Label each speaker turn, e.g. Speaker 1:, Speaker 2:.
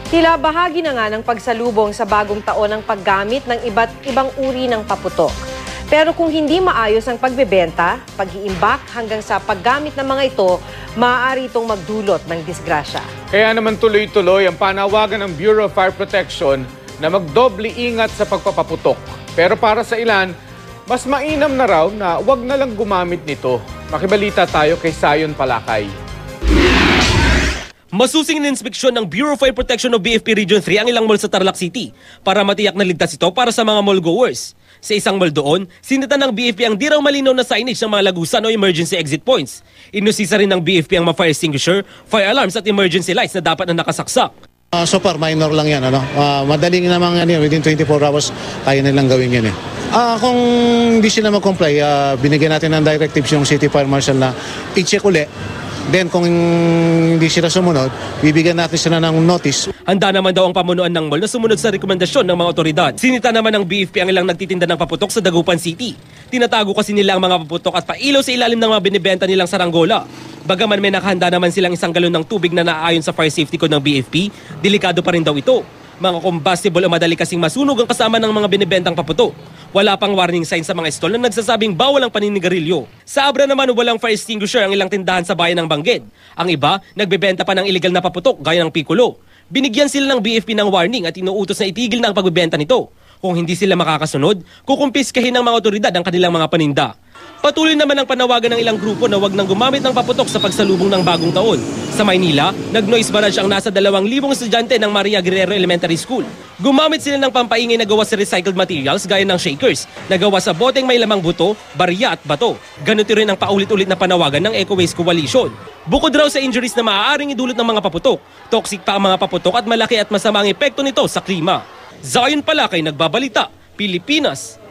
Speaker 1: Tila bahagi na nga ng pagsalubong sa bagong taon ang paggamit ng iba't ibang uri ng paputok. Pero kung hindi maayos ang pagbebenta, pag-iimbak hanggang sa paggamit ng mga ito, maaari itong magdulot ng disgrasya.
Speaker 2: Kaya naman tuloy-tuloy ang panawagan ng Bureau of Fire Protection na magdoble ingat sa pagpapaputok. Pero para sa ilan, mas mainam na raw na wag na lang gumamit nito. Makibalita tayo kay Sayon Palakay.
Speaker 3: Masusing na inspeksyon ng Bureau of Fire Protection o BFP Region 3 ang ilang mall sa Tarlac City para matiyak na ligtas ito para sa mga mall goers. Sa isang mall doon, sinita ng BFP ang di raw malinaw na signage ng mga lagusan o emergency exit points. Inusisa rin ng BFP ang mga fire extinguisher, fire alarms at emergency lights na dapat na nakasaksak.
Speaker 4: So far, minor lang yan. Madaling namang within 24 hours, kaya nilang gawin yan. Kung hindi sila mag-comply, binigyan natin ng directives yung City Fire Marshal na i-check uli. Then kung hindi sila sumunod, bibigyan natin sila ng notice.
Speaker 3: Handa naman daw ang pamunuan ng mall na sumunod sa rekomendasyon ng mga otoridad. Sinita naman ng BFP ang ilang nagtitinda ng paputok sa Dagupan City. Tinatago kasi nila ang mga paputok at pailaw sa ilalim ng mga binibenta nilang saranggola. Bagaman may nakahanda naman silang 1 galon ng tubig na naayon sa fire safety code ng BFP, delikado pa rin daw ito. Mga combustible o madali kasing masunog ang kasama ng mga binibentang paputok. Wala pang warning sign sa mga stall na nagsasabing bawal ang paninigarilyo. Sa Abra naman walang fire extinguisher ang ilang tindahan sa bayan ng Bangged. Ang iba, nagbebenta pa ng illegal na paputok gaya ng Piccolo. Binigyan sila ng BFP ng warning at inuutos na itigil na ang pagbebenta nito. Kung hindi sila makakasunod, kukumpiskahin ng mga otoridad ang kanilang mga paninda. Patuloy naman ang panawagan ng ilang grupo na wag nang gumamit ng paputok sa pagsalubong ng bagong taon. Sa Maynila, nag-noise barrage ang nasa 2,000 estudyante ng Maria Guerrero Elementary School. Gumamit sila ng pampaingay na gawa sa recycled materials gaya ng shakers, na gawa sa boteng may lamang buto, barya at bato. Ganito rin ang paulit-ulit na panawagan ng Eco Waste Coalition. Bukod raw sa injuries na maaaring idulot ng mga paputok, toxic pa ang mga paputok at malaki at masama ang epekto nito sa klima. Sayon Palakay, nagbabalita, Pilipinas.